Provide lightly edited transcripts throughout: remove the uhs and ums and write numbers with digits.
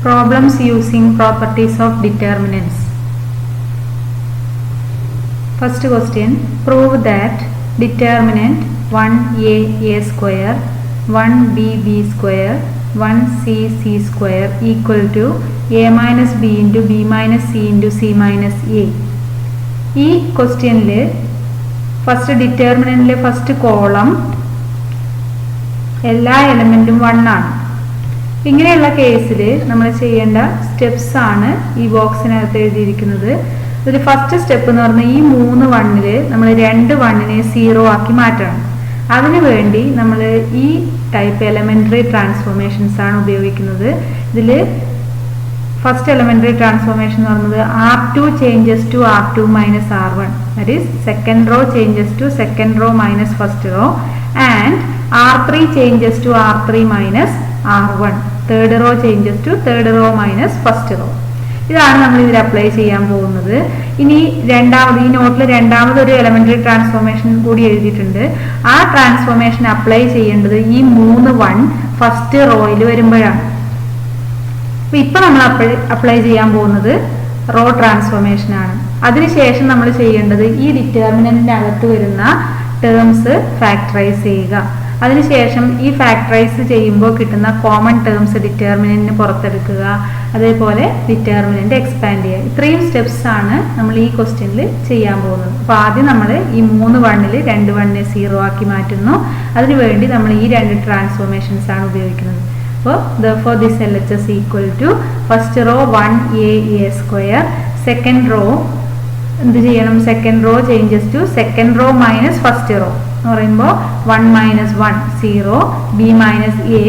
Problems using properties of determinants. First question, prove that determinant 1a square, 1b square, 1c square equal to a minus b into b minus c into c minus a. ഈ ക്വസ്റ്റ്യനിൽ first ഡിറ്റർമിനന്റിലെ first column എല്ലാ എലമെന്റും 1 ആണ്. ഇങ്ങനെയുള്ള കേസിൽ നമ്മൾ ചെയ്യേണ്ട steps ആണ് ഈ ബോക്സിനകത്ത് എഴുതിയിരിക്കുന്നത്. ഇതിൽ ഫസ്റ്റ് സ്റ്റെപ്പ് എന്ന് പറഞ്ഞാൽ ഈ 3 1ൽ നമ്മൾ 2 1നെ 0 ആക്കി മാറ്റണം. അതിനുവേണ്ടി നമ്മൾ ഈ ടൈപ്പ് എലമെന്ററി ട്രാൻസ്ഫോർമേഷൻസ് ആണ് ഉപയോഗിക്കുന്നത്. ഇതിൽ ഫസ്റ്റ് എലമെന്ററി ട്രാൻസ്ഫോർമേഷൻ എന്ന് പറയുന്നത് R2 changes to R2 minus R1, that is second row changes to second row minus first row, and R3 changes to R3 minus R1, third row changes to third row minus first row. ഇതാണ് നമ്മൾ ഇതിൽ apply ചെയ്യാൻ പോകുന്നത്. ഇനി ഈ നോട്ടിൽ രണ്ടാമതൊരു elementary transformation കൂടി എഴുതിയിട്ടുണ്ട്. ആ ട്രാൻസ്ഫോർമേഷൻ അപ്ലൈ ചെയ്യേണ്ടത് ഈ 3 1 ഫസ്റ്റ് റോയിൽ വരുമ്പോഴാണ്. ഇപ്പൊ നമ്മൾ അപ്ലൈ ചെയ്യാൻ പോകുന്നത് റോ ട്രാൻസ്ഫോർമേഷൻ ആണ്. അതിനുശേഷം നമ്മൾ ചെയ്യേണ്ടത് ഈ ഡിറ്റർമിനന്റിന്റെ അകത്ത് വരുന്ന ടേംസ് ഫാക്ടറൈസ് ചെയ്യുക. അതിനുശേഷം ഈ ഫാക്ടറൈസ് ചെയ്യുമ്പോൾ കിട്ടുന്ന കോമൺ ടേംസ് ഡിറ്റർമിനന്റിന് പുറത്തെടുക്കുക. അതേപോലെ ഡിറ്റർമിനന്റ് എക്സ്പാൻഡ് ചെയ്യുക. ഇത്രയും സ്റ്റെപ്സ് ആണ് നമ്മൾ ഈ ക്വസ്റ്റ്യനിൽ ചെയ്യാൻ പോകുന്നത്. അപ്പോൾ ആദ്യം നമ്മൾ ഈ 3 1ൽ 2 1നെ 0 ആക്കി മാറ്റുന്നു. അതിനുവേണ്ടി നമ്മൾ ഈ 2 ട്രാൻസ്ഫോർമേഷൻസ് ആണ് ഉപയോഗിക്കുന്നത്. അപ്പോൾ therefore this LHS equal to first row 1a square, second row എന്ത് ചെയ്യണം, second row changes to second row minus first row എന്ന് പറയുമ്പോൾ 1 minus 1 0, b minus a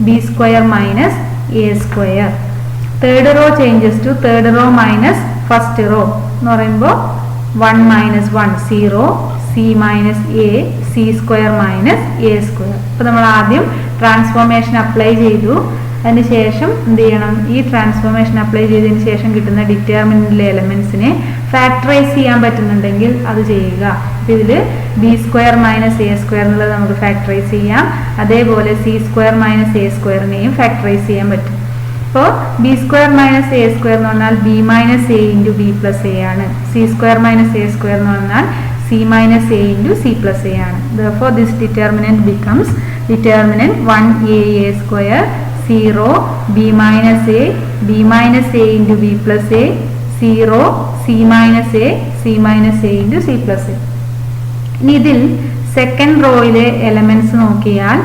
b square minus a square. Third row changes to third row minus first row എന്ന് പറയുമ്പോൾ 1 minus 1 0, c minus a c square minus a square. അപ്പോൾ നമ്മൾ ആദ്യം transformation apply ചെയ്തു. അതിനുശേഷം എന്ത് ചെയ്യണം, ഈ ട്രാൻസ്ഫോർമേഷൻ അപ്ലൈ ചെയ്തതിന് ശേഷം കിട്ടുന്ന ഡിറ്റർമിനന്റിലെ എലമെന്റ്സിനെ ഫാക്ടറൈസ് ചെയ്യാൻ പറ്റുന്നുണ്ടെങ്കിൽ അത് ചെയ്യുക. ഇതിൽ B square minus A square എന്നുള്ളത് നമുക്ക് ഫാക്ടറൈസ് ചെയ്യാം. അതേപോലെ സി സ്ക്വയർ മൈനസ് എ സ്ക്വയറിനെയും ഫാക്ടറൈസ് ചെയ്യാൻ പറ്റും. അപ്പോൾ B square minus A square എന്ന് പറഞ്ഞാൽ B minus A into B plus A ആണ്. C square minus A square എന്ന് പറഞ്ഞാൽ C minus A into C plus A ആണ്. therefore this determinant becomes determinant 1a square 0 b minus a into b plus a 0 c minus a into c plus a. ഇനി ഇതിൽ second റോയിലെ elements നോക്കിയാൽ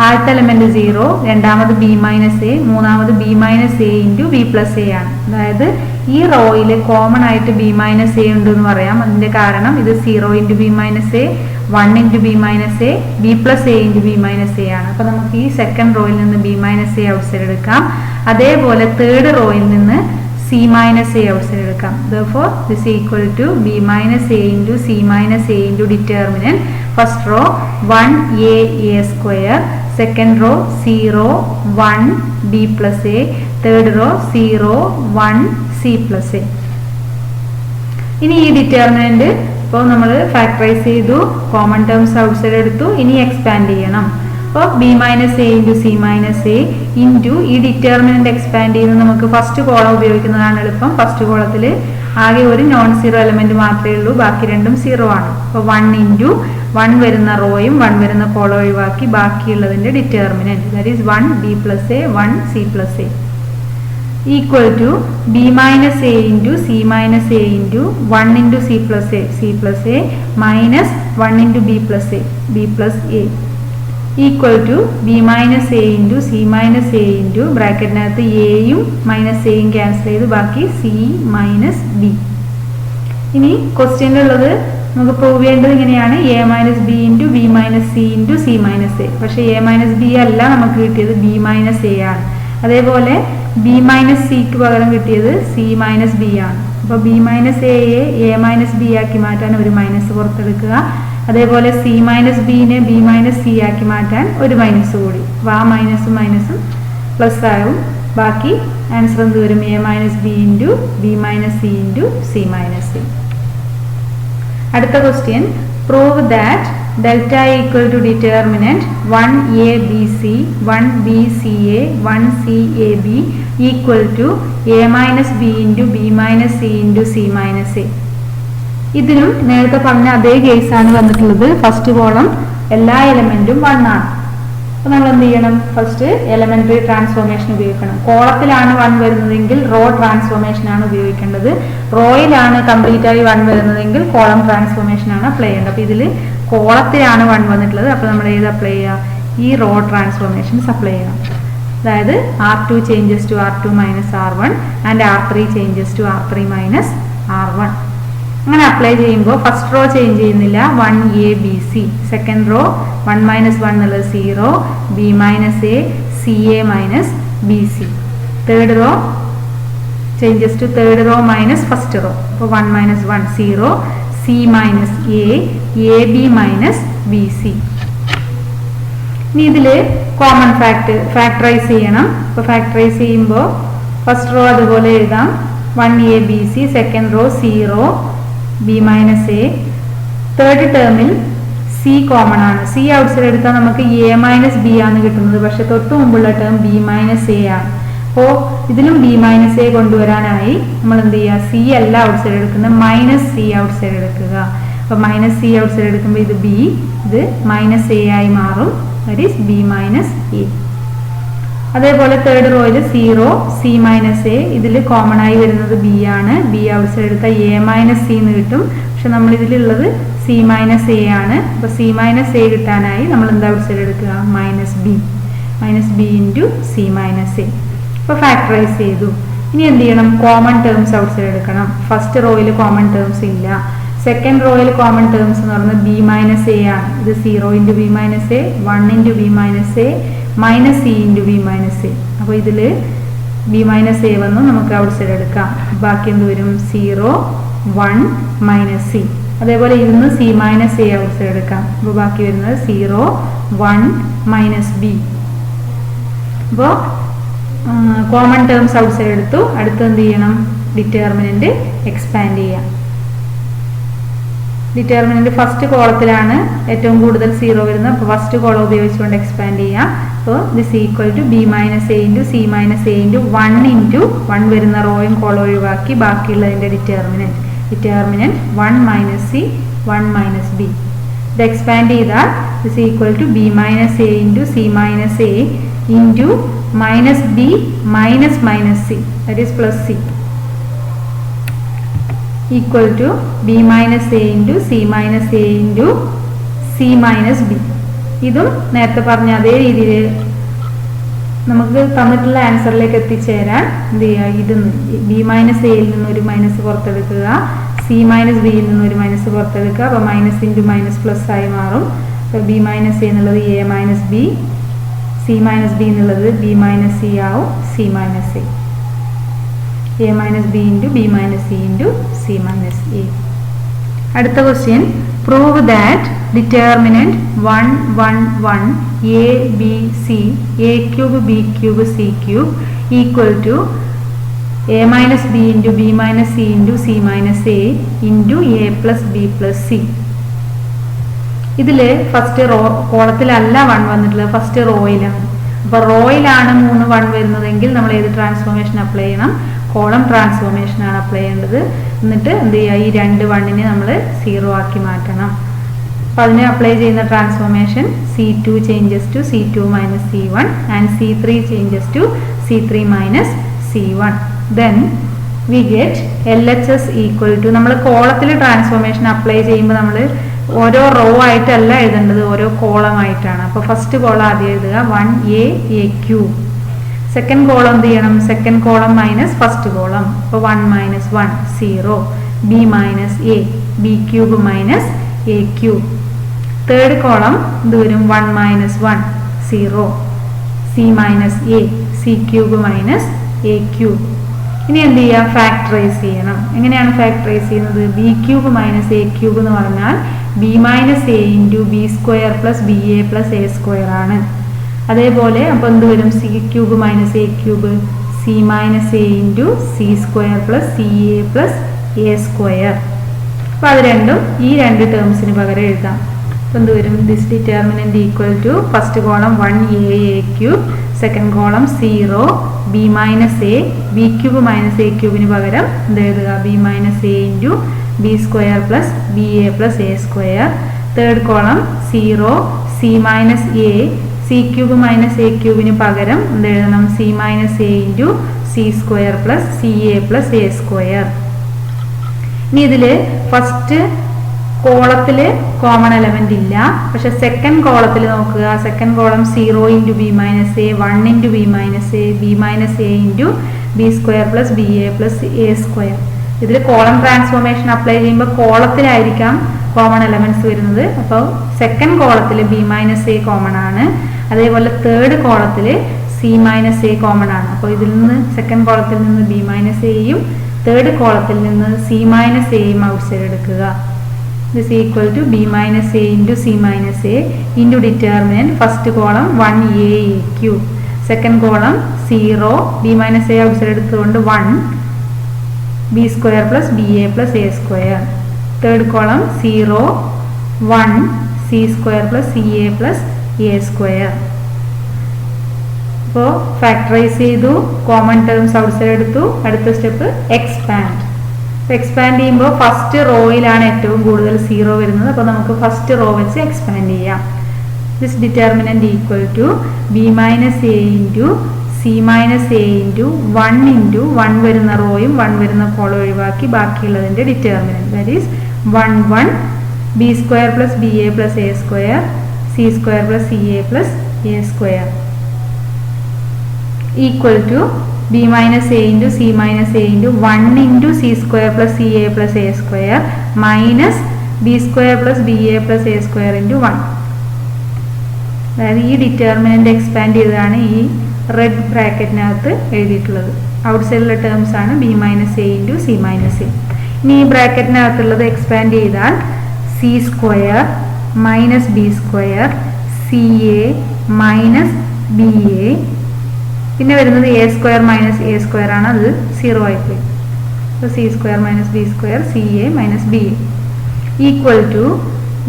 ആദ്യത്തെ element 0, രണ്ടാമത് b minus A, മൂന്നാമത് b minus A into B plus A ആണ്. അതായത് ഈ റോയിൽ common ആയിട്ട് b മൈനസ് എ ഉണ്ട് എന്ന് പറയാം. അതിന്റെ കാരണം ഇത് 0 into B minus A, 1 into B minus A, B plus A into B minus a ആണ്. അപ്പോൾ നമുക്ക് ഈ സെക്കൻഡ് റോയിൽ നിന്ന് ബി മൈനസ് എ ഔട്ട്സൈഡ് എടുക്കാം. അതേപോലെ തേർഡ് റോയിൽ നിന്ന് c minus a outside എടുക്കാം. therefore this equal to b minus a into c minus a into determinant first row 1a square, second row 0 1 b plus a, third row 0 1 c plus a. ഇനി ഈ determinant ഇപ്പോൾ നമ്മൾ factorise ചെയ്തു, common terms outside എടുത്തു. ഇനി expand ചെയ്യണം. അപ്പോൾ B minus A into C minus A into ഈ ഡിറ്റർമിനന്റ് എക്സ്പാൻഡ് ചെയ്യുന്നത് നമുക്ക് ഫസ്റ്റ് കോളം ഉപയോഗിക്കുന്നതാണ് എളുപ്പം. ഫസ്റ്റ് കോളത്തിൽ ആകെ ഒരു നോൺ സീറോ എലമെന്റ് മാത്രമേ ഉള്ളൂ, ബാക്കി രണ്ടും 0 ആണ്. അപ്പോൾ 1 ഇൻറ്റു 1 വരുന്ന റോയും 1 വരുന്ന കോളം ഒഴിവാക്കി ബാക്കിയുള്ളതിന്റെ determinant that is 1 B plus A 1 C plus A equal to B minus A into C minus A into 1 into C plus A minus 1 into B plus A equal to B minus A into C minus A into ബ്രാക്കറ്റിനകത്ത് എയും minus എയും cancel ചെയ്ത് ബാക്കി C minus B. ഇനി ക്വസ്റ്റ്യനിലുള്ളത് നമുക്ക് prove ചെയ്യേണ്ടത് ഇങ്ങനെയാണ്, A minus B into B minus C into C minus A. പക്ഷേ എ മൈനസ് ബി അല്ല നമുക്ക് കിട്ടിയത്, ബി മൈനസ് എ ആണ്. അതേപോലെ ബി മൈനസ് സിക്ക് പകരം കിട്ടിയത് സി മൈനസ് ബി ആണ്. അപ്പോൾ ബി മൈനസ് എയെ എ മൈനസ് ബി ആക്കി മാറ്റാൻ ഒരു മൈനസ് പുറത്തെടുക്കുക. അതേപോലെ സി മൈനസ് ബിനെ ബി മൈനസ് സി ആക്കി മാറ്റാൻ ഒരു മൈനസ് കൂടി. അപ്പോൾ ആ മൈനസും പ്ലസ് ആവും. ബാക്കി ആൻസർ എന്ത് വരും, A minus B into B minus C into C minus C. അടുത്ത question, prove that delta equal to determinant 1abc 1bca 1cab equal to A minus B into B minus C into C minus A. ഇതിനും നേരത്തെ പറഞ്ഞ അതേ കേസാണ് വന്നിട്ടുള്ളത്. First column എല്ലാ എലമെന്റും 1 ആണ്. അപ്പൊ നമ്മൾ എന്ത് ചെയ്യണം? ഫസ്റ്റ് എലമെന്ററി ട്രാൻസ്ഫോർമേഷൻ ഉപയോഗിക്കണം. കോളത്തിലാണ് 1 വരുന്നതെങ്കിൽ റോ ട്രാൻസ്ഫോർമേഷൻ ആണ് ഉപയോഗിക്കേണ്ടത്. റോയിലാണ് കംപ്ലീറ്റ് ആയി 1 വരുന്നതെങ്കിൽ കോളം ട്രാൻസ്ഫോർമേഷൻ ആണ് അപ്ലൈ ചെയ്യേണ്ടത്. അപ്പൊ ഇതിൽ കോളത്തിലാണ് 1 വന്നിട്ടുള്ളത്. അപ്പൊ നമ്മൾ ഏത് അപ്ലൈ ചെയ്യുക? ഈ റോ ട്രാൻസ്ഫോർമേഷൻസ് അപ്ലൈ ചെയ്യണം. അതായത് R2 changes to R2 minus R1 and R3 changes to R3 minus R1. അങ്ങനെ അപ്ലൈ ചെയ്യുമ്പോൾ ഫസ്റ്റ് റോ ചേഞ്ച് ചെയ്യുന്നില്ല, 1A B C. Second row 1 minus 1 എന്നുള്ളത് 0, B minus a CA minus BC. Third row changes to third row minus first row. അപ്പോൾ 1 minus 1 0, C minus a AB minus BC. ഇനി ഇതിൽ common factorise ചെയ്യണം. അപ്പോൾ factorise ചെയ്യുമ്പോൾ first row അതുപോലെ എഴുതാം, 1A B C. Second raw 0 B minus A. Third ടേമിൽ C common ആണ്. C ഔട്ട്സൈഡ് എടുത്താൽ നമുക്ക് A മൈനസ് ബി ആണ് കിട്ടുന്നത്. പക്ഷെ തൊട്ട് മുമ്പുള്ള ടേം B മൈനസ് എ ആണ്. അപ്പോൾ ഇതിലും B മൈനസ് എ കൊണ്ടുവരാനായി നമ്മൾ എന്ത് ചെയ്യുക? C അല്ല ഔട്ട്സൈഡ് എടുക്കുന്നത്, മൈനസ് C ഔട്ട്സൈഡ് എടുക്കുക. അപ്പോൾ മൈനസ് C ഔട്ട്സൈഡ് എടുക്കുമ്പോൾ ഇത് B, ഇത് മൈനസ് എ ആയി മാറും. That is B minus A. അതേപോലെ തേർഡ് റോയിൽ 0 C മൈനസ് എ. ഇതിൽ കോമൺ ആയി വരുന്നത് B ആണ്. B ഔട്ട്സൈഡ് എടുത്താൽ A മൈനസ് സി എന്ന് കിട്ടും. പക്ഷെ നമ്മൾ ഇതിലുള്ളത് C മൈനസ് എ ആണ്. അപ്പോൾ C മൈനസ് എ കിട്ടാനായി നമ്മൾ എന്താ ഔട്ട്സൈഡ് എടുക്കുക? Minus B into C minus A. അപ്പോൾ ഫാക്ടറൈസ് ചെയ്തു. ഇനി എന്ത് ചെയ്യണം? കോമൺ ടേംസ് ഔട്ട്സൈഡ് എടുക്കണം. ഫസ്റ്റ് റോയിൽ കോമൺ ടേംസ് ഇല്ല. സെക്കൻഡ് റോയിൽ കോമൺ ടേംസ് എന്ന് പറയുന്നത് B മൈനസ് എ ആണ്. ഇത് 0 into B minus A, 1 into B minus A, minus C into B minus A. അപ്പോൾ ഇതിൽ B മൈനസ് എ വന്നു, നമുക്ക് ഔട്ട്സൈഡ് എടുക്കാം. ബാക്കി എന്ത് വരും? 0 1 മൈനസ് C. അതേപോലെ ഇതിന്ന് C മൈനസ് എ ഔട്ട്സൈഡ് എടുക്കാം. അപ്പോൾ ബാക്കി വരുന്നത് 0 1 മൈനസ് B. അപ്പോൾ കോമൺ ടേംസ് ഔട്ട്സൈഡ് എടുത്തു. അടുത്ത് എന്ത് ചെയ്യണം? ഡിറ്റർമിനന്റ് എക്സ്പാൻഡ് ചെയ്യാം. ഡിറ്റർമിനന്റ് ഫസ്റ്റ് കോളത്തിലാണ് ഏറ്റവും കൂടുതൽ 0 വരുന്നത്. അപ്പോൾ ഫസ്റ്റ് കോളം ഉപയോഗിച്ചുകൊണ്ട് എക്സ്പാൻഡ് ചെയ്യാം. അപ്പോൾ this equal to B minus A into C minus A into 1 into 1 വരുന്ന റോയും കോളം ഒഴിവാക്കി ബാക്കിയുള്ളതിൻ്റെ determinant 1 minus C 1 minus B. ഇത് എക്സ്പാൻഡ് ചെയ്താൽ this equal to B minus A into C minus A into minus B minus minus C, that is plus C, equal to B minus A into C minus A into C minus B. ഇതും നേരത്തെ പറഞ്ഞ അതേ രീതിയിൽ നമുക്ക് തന്നിട്ടുള്ള ആൻസറിലേക്ക് എത്തിച്ചേരാൻ എന്ത് ചെയ്യുക? ഇത് B മൈനസ് എയിൽ നിന്ന് ഒരു മൈനസ് പുറത്തെടുക്കുക, C മൈനസ് ബിയിൽ നിന്ന് ഒരു മൈനസ് പുറത്തെടുക്കുക. അപ്പോൾ മൈനസ് ഇൻറ്റു മൈനസ് പ്ലസ് ആയി മാറും. അപ്പോൾ B മൈനസ് എ എന്നുള്ളത് A minus B, C minus B എന്നുള്ളത് B മൈനസ് സി ആവും, C minus A. A minus B into B minus C into C minus A. അടുത്ത question, prove that determinant 1 1 1 A B C A cube B cube C cube equal to A minus B into B minus C into C minus A into A plus B plus C. ഇതിൽ first row കോളത്തിലല്ല 1 വന്നിട്ടുള്ളത്, first റോയിലാണ്. അപ്പോൾ റോയിലാണ് 3 1 വരുന്നതെങ്കിൽ നമ്മൾ ഏത് transformation apply ചെയ്യണം? Column transformation ആണ് apply ചെയ്യേണ്ടത്. എന്നിട്ട് എന്ത് ചെയ്യുക? ഈ 2 1നെ നമ്മൾ 0 ആക്കി മാറ്റണം. അപ്പോൾ അതിന് അപ്ലൈ ചെയ്യുന്ന transformation C2 changes to C2 minus C1 and C3 changes to C3 minus C1. Then we get LHS equal to, നമ്മൾ കോളത്തിൽ ട്രാൻസ്ഫോർമേഷൻ അപ്ലൈ ചെയ്യുമ്പോൾ നമ്മൾ ഓരോ റോ ആയിട്ടല്ല എഴുതേണ്ടത്, ഓരോ കോളം ആയിട്ടാണ്. അപ്പോൾ ഫസ്റ്റ് കോളം ആദ്യം എഴുതുക, 1A A cube. Second column എന്ത് ചെയ്യണം? Second column minus first column. അപ്പോൾ 1 minus 1 0, B minus A B cube minus A cube. Third column എന്ത് വരും? 1 minus 1 0, C minus A C cube minus A cube. ഇനി എന്ത് ചെയ്യുക? ഫാക്ടറൈസ് ചെയ്യണം. എങ്ങനെയാണ് ഫാക്ടറൈസ് ചെയ്യുന്നത്? B cube minus A cube എന്ന് പറഞ്ഞാൽ B minus A into B square plus BA plus A square ആണ്. അതേപോലെ അപ്പോൾ എന്ത് വരും? C cube minus A cube C minus A into C square plus CA plus A square. അപ്പോൾ അത് രണ്ടും ഈ 2 ടേംസിന് പകരം എഴുതാം. എന്ത് വരും? This determinant equal to first column 1a cube, second column 0 b minus A, B cube minus A ക്യൂബിന് പകരം എന്ത് എഴുതുക? b minus A into B square plus B A plus A square. Third column 0 c minus A, C cube minus A ക്യൂബിന് പകരം എന്ത് എഴുതണം? c minus A into C square plus C A plus A square. ഇനി ഇതിൽ first കോളത്തിൽ common element ഇല്ല, പക്ഷെ second കോളത്തിൽ നോക്കുക. Second column 0 into B minus A, 1 into B minus A, B minus A into B square plus B A plus A square. ഇതിൽ column transformation apply ചെയ്യുമ്പോൾ കോളത്തിലായിരിക്കാം common elements വരുന്നത്. അപ്പോൾ second കോളത്തിൽ B minus A common ആണ്, അതേപോലെ third കോളത്തിൽ C minus A common ആണ്. അപ്പോൾ ഇതിൽ നിന്ന് സെക്കൻഡ് കോളത്തിൽ നിന്ന് ബി മൈനസ് എയും തേർഡ് കോളത്തിൽ നിന്ന് സി മൈനസ് എയും ഔട്ട് സൈഡ് എടുക്കുക. This equal to B minus A into C minus A into determinant first column 1a cube, second column 0 b minus a outside എടുത്തുകൊണ്ട് 1 B square plus B A plus A square. Third column 0 1 c square plus C A plus A square. അപ്പോൾ factorise ചെയ്തു, common terms outside എടുത്തു. അടുത്ത step expand. Expand ചെയ്യുമ്പോൾ first റോയിലാണ് ഏറ്റവും കൂടുതൽ 0 വരുന്നത്. അപ്പോൾ നമുക്ക് ഫസ്റ്റ് റോ വെച്ച് എക്സ്പാൻഡ് ചെയ്യാം. This determinant equal to B minus A into C minus A into 1 into 1 വരുന്ന റോയും 1 വരുന്ന കോളം ഒഴിവാക്കി ബാക്കിയുള്ളതിൻ്റെ determinant, that is 1 1 B square plus B A plus A square, C square plus C A plus A square equal to b minus a into c minus a into 1 into c square plus ca plus a square minus b square plus ba plus a square into 1. അതായത് ഈ determinant expand ചെയ്തതാണ് ഈ red ബ്രാക്കറ്റിനകത്ത് എഴുതിയിട്ടുള്ളത്. Out സൈഡിലുള്ള terms ആണ് b minus A into C minus a. ഇനി ഈ ബ്രാക്കറ്റിനകത്തുള്ളത് എക്സ്പാൻഡ് ചെയ്താൽ c square minus B square c A minus B a, പിന്നെ വരുന്നത് a square minus A square ആണ്, അത് 0 ആയിപ്പോയി. അപ്പോൾ c square minus B square c A minus B a equal to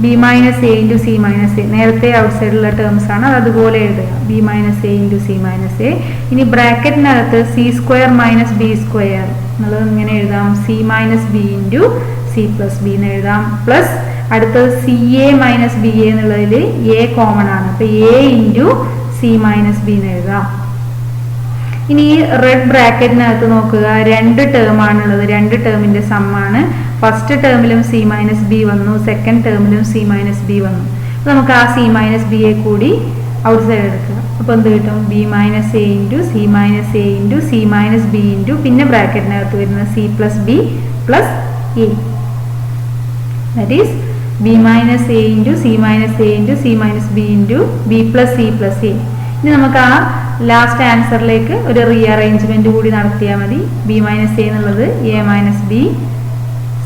B minus A into C minus a. നേരത്തെ ഔട്ട് സൈഡിലുള്ള terms ആണ്, അത് അതുപോലെ എഴുതുക, b minus A into C minus a. ഇനി ബ്രാക്കറ്റിനകത്ത് C square minus B square എന്നുള്ളത് ഇങ്ങനെ എഴുതാം, C minus B into C plus B എന്ന് എഴുതാം. പ്ലസ് അടുത്തത് C A minus B A എന്നുള്ളതിൽ എ കോമൺ ആണ്, അപ്പോൾ A into C minus B എന്ന് എഴുതാം. ഇനി ഈ റെഡ് ബ്രാക്കറ്റിനകത്ത് നോക്കുക, 2 ടേം ആണുള്ളത്, 2 ടേമിന്റെ സമ്മാണ്. ഫസ്റ്റ് ടേമിലും സി മൈനസ് ബി വന്നു, സെക്കൻഡ് ടേമിലും സി മൈനസ് ബി വന്നു. അപ്പോൾ നമുക്ക് ആ സി മൈനസ് ബി എ കൂടി ഔട്ട് സൈഡ് എടുക്കുക. അപ്പോൾ എന്ത് കിട്ടും? B minus A into C minus A into C minus B into പിന്നെ ബ്രാക്കറ്റിനകത്ത് വരുന്ന C plus B plus A, that is B minus A into C minus A into C minus B into B plus C plus A. ഇനി നമുക്ക് ആ last ആൻസറിലേക്ക് ഒരു rearrangement കൂടി നടത്തിയാൽ മതി. B minus A എന്നുള്ളത് A minus B,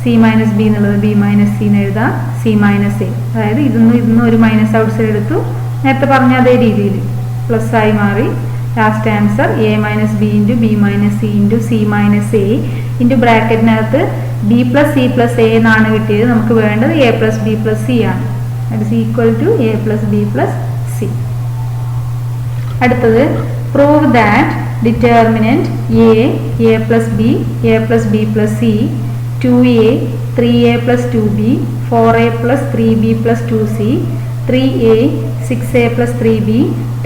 C minus B എന്നുള്ളത് B minus C എന്ന് എഴുതാം, സി മൈനസ് എ. അതായത് ഇതൊന്നും ഒരു മൈനസ് ഔട്ട് സൈഡ് എടുത്തു, നേരത്തെ പറഞ്ഞ അതേ രീതിയിൽ പ്ലസ് ആയി മാറി. Last answer A minus B into B minus C into C minus A into ബ്രാക്കറ്റിനകത്ത് B plus C plus A എന്നാണ് കിട്ടിയത്. നമുക്ക് വേണ്ടത് A plus B plus C ആണ്, that is equal to A plus B plus C. അടുത്തത് prove that determinant A plus B plus C 2a 3a plus 2b 4a plus 3b plus 2c 3a 6a plus 3b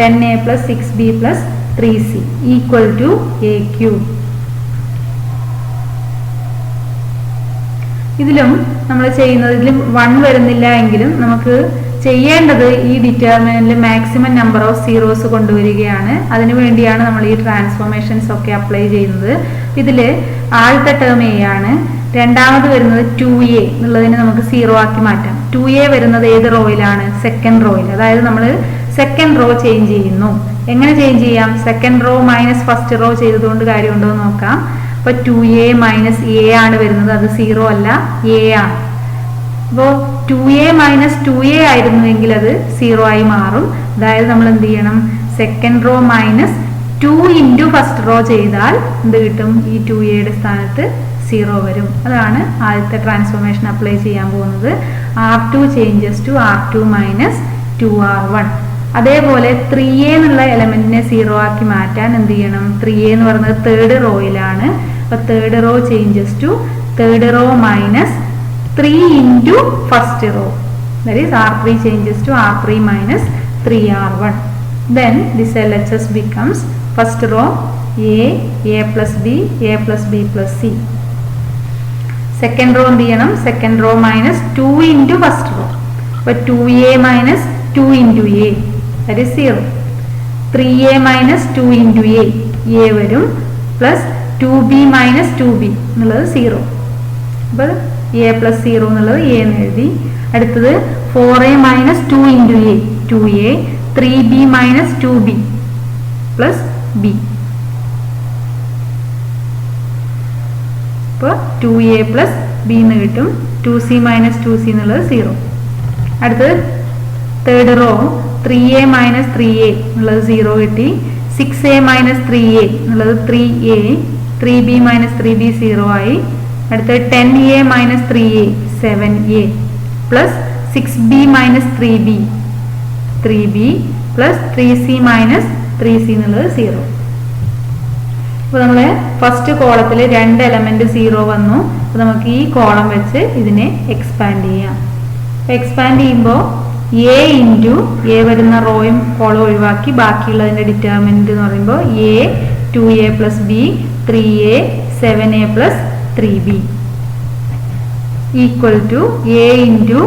10a plus 6b plus 3c equal to a cube. ഇതിലും നമ്മൾ ചെയ്യുന്നത്, ഇതിലും 1 വരുന്നില്ല എങ്കിലും നമുക്ക് ചെയ്യേണ്ടത് ഈ ഡിറ്റർമിനന്റിൽ മാക്സിമം നമ്പർ ഓഫ് സീറോസ് കൊണ്ടുവരികയാണ്. അതിനു വേണ്ടിയാണ് നമ്മൾ ഈ ട്രാൻസ്ഫോർമേഷൻസ് ഒക്കെ അപ്ലൈ ചെയ്യുന്നത്. ഇതിൽ ആദ്യത്തെ ടേം എ ആണ്, രണ്ടാമത് വരുന്നത് 2a എന്നുള്ളതിനെ നമുക്ക് 0 ആക്കി മാറ്റാം. 2a വരുന്നത് ഏത് റോയിലാണ്? സെക്കൻഡ് റോയിൽ. അതായത് നമ്മൾ സെക്കൻഡ് റോ ചേഞ്ച് ചെയ്യുന്നു. എങ്ങനെ ചേഞ്ച് ചെയ്യാം? Second row minus first raw ചെയ്തതുകൊണ്ട് കാര്യമുണ്ടോ എന്ന് നോക്കാം. അപ്പോൾ 2a മൈനസ് എ ആണ് വരുന്നത്, അത് 0 അല്ല, എ ആണ്. അപ്പോൾ 2a മൈനസ് 2a ആയിരുന്നുവെങ്കിൽ അത് 0 ആയി മാറും. അതായത് നമ്മൾ എന്ത് ചെയ്യണം? Second row minus 2 into first raw ചെയ്താൽ എന്ത് കിട്ടും? ഈ 2a യുടെ സ്ഥാനത്ത് 0 വരും. അതാണ് ആദ്യത്തെ ട്രാൻസ്ഫോർമേഷൻ അപ്ലൈ ചെയ്യാൻ പോകുന്നത്. R2 changes to R2 minus 2R1. അതേപോലെ 3a എന്നുള്ള എലമെന്റിനെ 0 ആക്കി മാറ്റാൻ എന്ത് ചെയ്യണം? 3a എന്ന് പറയുന്നത് തേർഡ് റോയിലാണ്. അപ്പോൾ third row changes to third row minus 3 into first row. That is R3 changes to R3 minus 3R1. Then this LHS becomes first row a plus b, a plus b plus c. Second row എന്ത് ചെയ്യണം? Second row minus 2 into first row. അപ്പോൾ 2a minus 2 into a, that is 0. 3a minus 2 into a വരും, plus 2b minus 2b എന്നുള്ളത് 0. അപ്പോൾ a plus 0 എന്നുള്ളത് a എന്ന് എഴുതി. അടുത്തത് 4a minus 2 into a, 2a. 3b minus 2b plus b. അപ്പോൾ 2a plus b എന്ന് കിട്ടും. 2c minus 2c എന്നുള്ളത് 0. അടുത്തത് third row 3a minus 3a എന്നുള്ളത് 0 കിട്ടി. 6a minus 3a എന്നുള്ളത് 3a. 3b minus 3b 0 ആയി. അടുത്തത് 10a minus 3a 7a plus 6b minus 3b 3b plus 3c minus 3c എന്നുള്ളത് 0. അപ്പോൾ നമ്മൾ ഫസ്റ്റ് കോളത്തിൽ 2 എലമെന്റ് 0 വന്നു. അപ്പോൾ നമുക്ക് ഈ കോളം വെച്ച് ഇതിനെ എക്സ്പാൻഡ് ചെയ്യാം. എക്സ്പാൻഡ് ചെയ്യുമ്പോൾ a ഇൻറ്റു a വരുന്ന റോയും കോളം ഒഴിവാക്കി ബാക്കിയുള്ളതിൻ്റെ ഡിറ്റർമിനന്റ് എന്ന് പറയുമ്പോൾ a 2a plus b 3a 7a plus 3b equal to a into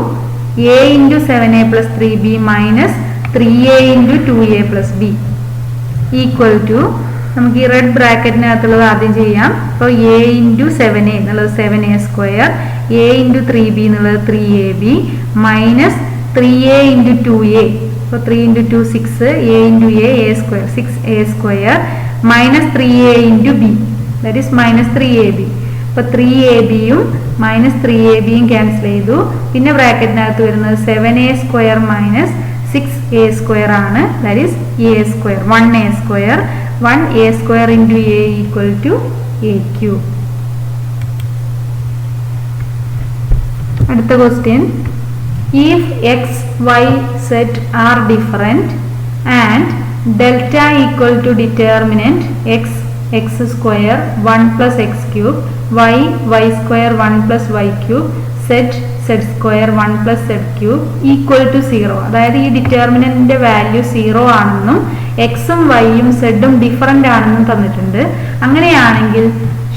7a plus 3b minus 3a into 2a plus b equal to നമുക്ക് ഈ റെഡ് ബ്രാക്കറ്റിനകത്തുള്ളത് ആദ്യം ചെയ്യാം. അപ്പോൾ a ഇൻറ്റു 7a എന്നുള്ളത് 7a square, a into 3b എന്നുള്ളത് 3ab minus 3a into 2a. അപ്പോൾ 3 into 2 6, a into a square 6a square minus 3a into b that is minus 3ab. അപ്പോൾ 3abയും minus 3abയും cancel ചെയ്തു. പിന്നെ ബ്രാക്കറ്റിനകത്ത് വരുന്നത് 7a square minus 6a square ആണ്. That is a square 1a square 1a square into a equal to a cube. അടുത്ത question, if x, y, z are different and delta equal to determinant x square 1 plus x cube, y square 1 plus y cube, z square 1 plus z cube equal to 0. അതായത് ഈ ഡിറ്റർമിനന്റിന്റെ value 0 ആണെന്നും എക്സും വൈയും സെഡും different ആണെന്നും തന്നിട്ടുണ്ട്. അങ്ങനെയാണെങ്കിൽ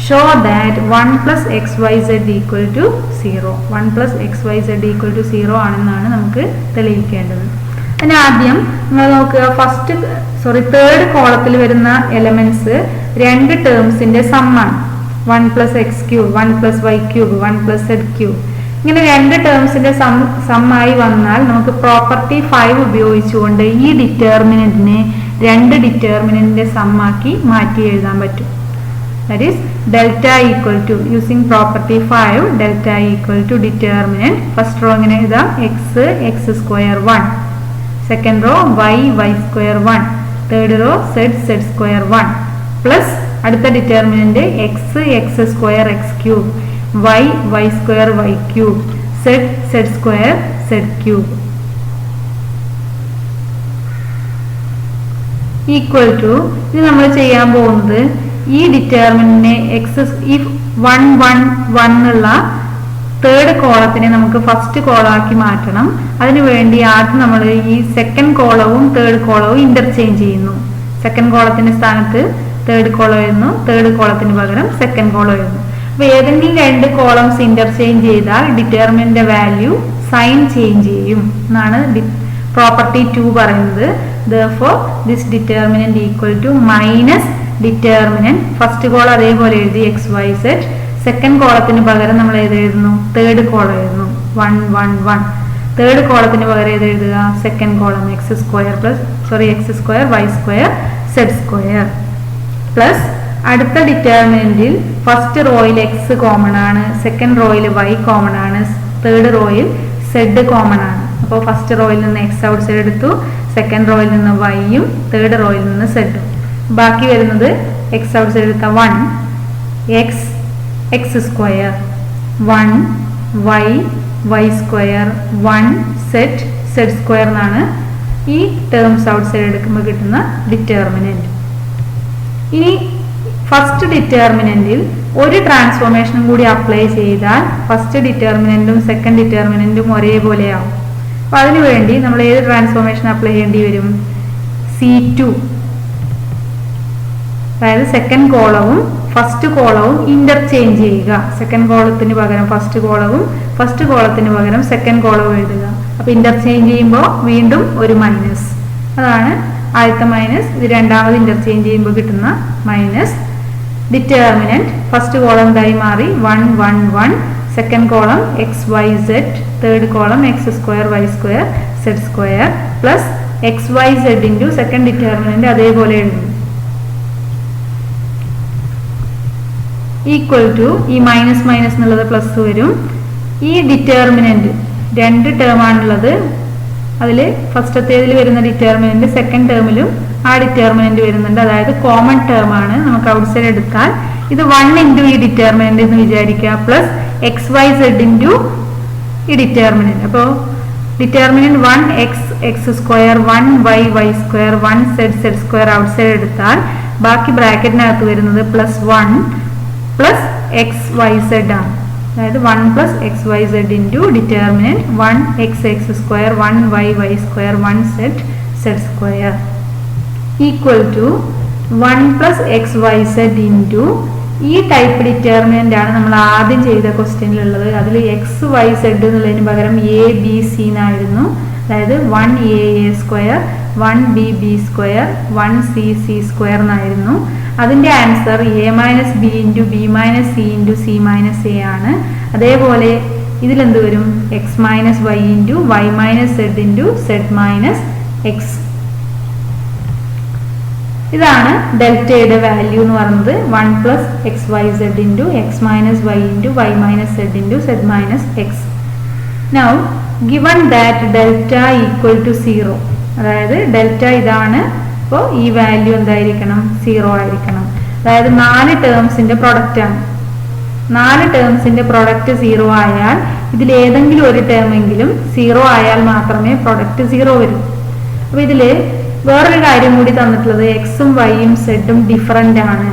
show that 1 plus x y z equal to 0. 1 plus x y z equal to 0 ആണെന്നാണ് നമുക്ക് തെളിയിക്കേണ്ടത്. അതിന് ആദ്യം നിങ്ങൾ നോക്കുക, തേർഡ് കോളത്തിൽ വരുന്ന എലമെന്റ്സ് 2 ടേംസിന്റെ സമ്മാണ്. 1 plus x cube, 1 plus y cube, 1 plus z cube. ഇങ്ങനെ 2 ടേംസിന്റെ സമ്മായി വന്നാൽ നമുക്ക് പ്രോപ്പർട്ടി 5 ഉപയോഗിച്ചുകൊണ്ട് ഈ ഡിറ്റർമിനന്റിനെ 2 ഡിറ്റർമിനന്റിന്റെ സമ്മാക്കി മാറ്റി എഴുതാൻ പറ്റും. That is delta equal to, using property 5, delta equal to determinant. First row ഇങ്ങനെ എഴുതാം, X square 1. Second row Y square 1. Third row Z square 1 plus അടുത്ത determinant X square X cube, Y square Y cube, Z square Z cube equal to. ഇത് നമ്മൾ ചെയ്യാൻ പോകുന്നത് ഈ ഡിറ്റർമിനന്റിനെ ഈ 1 1 1 ഉള്ള തേർഡ് കോളത്തിനെ നമുക്ക് ഫസ്റ്റ് കോളമാക്കി മാറ്റണം. അതിനുവേണ്ടി ആദ്യം നമ്മൾ ഈ സെക്കൻഡ് കോളവും തേർഡ് കോളവും ഇന്റർചേഞ്ച് ചെയ്യുന്നു. സെക്കൻഡ് കോളത്തിന്റെ സ്ഥാനത്ത് തേർഡ് കോളം എഴുതുന്നു, തേർഡ് കോളത്തിന് പകരം സെക്കൻഡ് കോളം എഴുതുന്നു. അപ്പോൾ ഏതെങ്കിലും 2 കോളംസ് ഇന്റർചേഞ്ച് ചെയ്താൽ ഡിറ്റർമിനന്റ് വാല്യൂ സൈൻ ചേഞ്ച് ചെയ്യും എന്നാണ് പ്രോപ്പർട്ടി 2 പറയുന്നത്. therefore this determinant equal to minus determinant. First column അതേപോലെ എഴുതി എക്സ് വൈ സെഡ്. സെക്കൻഡ് കോളത്തിന് പകരം നമ്മൾ ഏത് എഴുതുന്നു? തേർഡ് കോളം എഴുതുന്നു 1 1 1. തേർഡ് കോളത്തിന് പകരം ഏത് എഴുതുക? Second column x square y square z square plus അടുത്ത ഡിറ്റർമിനന്റിൽ ഫസ്റ്റ് റോയിൽ എക്സ് കോമൺ ആണ്, സെക്കൻഡ് റോയിൽ വൈ കോമൺ ആണ്, തേർഡ് റോയിൽ സെഡ് കോമൺ ആണ്. അപ്പോൾ ഫസ്റ്റ് റോയിൽ നിന്ന് എക്സ് ഔട്ട് സൈഡ് എടുത്തു, സെക്കൻഡ് റോയിൽ നിന്ന് വൈയും തേർഡ് റോയിൽ നിന്ന് സെഡും. ബാക്കി വരുന്നത് എക്സ് ഔട്ട് സൈഡ് എടുത്ത 1 x square 1 y y square 1 set z square എന്നാണ് ഈ ടേംസ് ഔട്ട് സൈഡ് എടുക്കുമ്പോൾ കിട്ടുന്ന ഡിറ്റർമിനന്റ്. ഇനി ഫസ്റ്റ് ഡിറ്റർമിനന്റിൽ ഒരു ട്രാൻസ്ഫോർമേഷനും കൂടി അപ്ലൈ ചെയ്താൽ ഫസ്റ്റ് ഡിറ്റർമിനന്റും സെക്കൻഡ് ഡിറ്റർമിനന്റും ഒരേപോലെയാവും. അപ്പൊ അതിനുവേണ്ടി നമ്മൾ ഏത് ട്രാൻസ്ഫോർമേഷൻ അപ്ലൈ ചെയ്യേണ്ടി വരും? C2, അതായത് സെക്കൻഡ് കോളവും ഫസ്റ്റ് കോളവും ഇന്റർചേഞ്ച് ചെയ്യുക. സെക്കൻഡ് കോളത്തിന് പകരം ഫസ്റ്റ് കോളവും ഫസ്റ്റ് കോളത്തിന് പകരം സെക്കൻഡ് കോളവും എഴുതുക. അപ്പൊ ഇന്റർചേഞ്ച് ചെയ്യുമ്പോൾ വീണ്ടും ഒരു മൈനസ്, അതാണ് ആദ്യത്തെ മൈനസ്. ഇത് രണ്ടാമത് ഇന്റർചേഞ്ച് ചെയ്യുമ്പോൾ കിട്ടുന്ന മൈനസ്. ഡിറ്റർമിനന്റ് ഫസ്റ്റ് കോളം എന്തായി മാറി? 1 1 1. Second column x y z, third column x square y square z square plus x y z into second determinant അതേപോലെ എഴുതുന്നു. ഈക്വൽ ടു ഈ മൈനസ് മൈനസ് എന്നുള്ളത് പ്ലസ് വരും. ഈ ഡിറ്റർമിനന്റ് രണ്ട് ടേം ആണുള്ളത്. അതിൽ ഫസ്റ്റത്തേതിൽ വരുന്ന ഡിറ്റർമിനന്റ് സെക്കൻഡ് ടേമിലും ആ ഡിറ്റർമിനന്റ് വരുന്നുണ്ട്. അതായത് കോമൺ ടേം ആണ്. നമുക്ക് ഔട്ട് സൈഡ് എടുത്താൽ ഇത് 1 ഇൻറ്റു ഈ ഡിറ്റർമിനന്റ് എന്ന് വിചാരിക്കുക plus x y z into ഈ ഡിറ്റർമിനന്റ്. അപ്പോൾ determinant 1 x x square 1 y y square 1 z z square outside എടുത്താൽ ബാക്കി ബ്രാക്കറ്റിനകത്ത് വരുന്നത് plus 1 plus x y z ആണ്. അതായത് 1 plus x y z into determinant 1 x x square 1 y y square 1 z z square equal to 1 plus x y z into ഈ type determinant ആണ് നമ്മൾ ആദ്യം ചെയ്ത ക്വസ്റ്റ്യനിലുള്ളത്. അതിൽ എക്സ് വൈ സെഡ് എന്നുള്ളതിന് പകരം എ ബി സി എന്നായിരുന്നു. അതായത് 1 a square 1 b b square 1 c c square എന്നായിരുന്നു. അതിന്റെ answer A minus B into B minus C into C minus a ആണ്. അതേപോലെ ഇതിലെന്ത് വരും? X minus y into y minus z into z minus x. ഇതാണ് ഡെൽറ്റയുടെ value എന്ന് പറയുന്നത്. 1 plus x y z into x minus y into y minus z into z minus x. Now given that delta equal to 0, അതായത് delta ഇതാണ്. അപ്പോൾ ഈ value എന്തായിരിക്കണം? 0 ആയിരിക്കണം. അതായത് 4 ടേംസിന്റെ പ്രൊഡക്റ്റ് ആണ്. 4 ടേംസിന്റെ പ്രൊഡക്റ്റ് 0 ആയാൽ ഇതിൽ ഏതെങ്കിലും ഒരു ടേം എങ്കിലും 0 ആയാൽ മാത്രമേ പ്രൊഡക്റ്റ് 0 വരൂ. അപ്പൊ ഇതില് വേറൊരു കാര്യം കൂടി തന്നിട്ടുള്ളത് എക്സും വൈയും സെഡും ഡിഫറൻ്റ് ആണ്.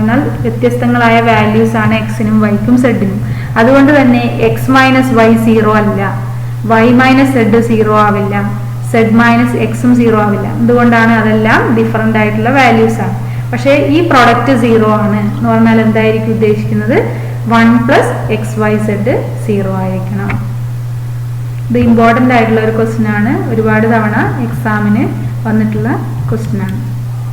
എന്നാൽ വ്യത്യസ്തങ്ങളായ വാല്യൂസ് ആണ് എക്സിനും വൈക്കും സെഡിനും. അതുകൊണ്ട് തന്നെ എക്സ് മൈനസ് വൈ 0 അല്ല, വൈ മൈനസ് സെഡ് 0 ആവില്ല, സെഡ് മൈനസ് എക്സും 0 ആവില്ല. എന്തുകൊണ്ടാണ്? അതെല്ലാം ഡിഫറൻ്റ് ആയിട്ടുള്ള വാല്യൂസ് ആണ്. പക്ഷേ ഈ പ്രൊഡക്റ്റ് 0 ആണ് എന്ന് പറഞ്ഞാൽ എന്തായിരിക്കും ഉദ്ദേശിക്കുന്നത്? 1 പ്ലസ് എക്സ് വൈ സെഡ് 0 ആയിരിക്കണം. ഇത് ഇമ്പോർട്ടൻ്റ് ആയിട്ടുള്ള ഒരു ക്വസ്റ്റ്യൻ ആണ്. ഒരുപാട് തവണ എക്സാമിന് വന്നിട്ടുള്ള ക്വസ്റ്റ്യൻ ആണ്.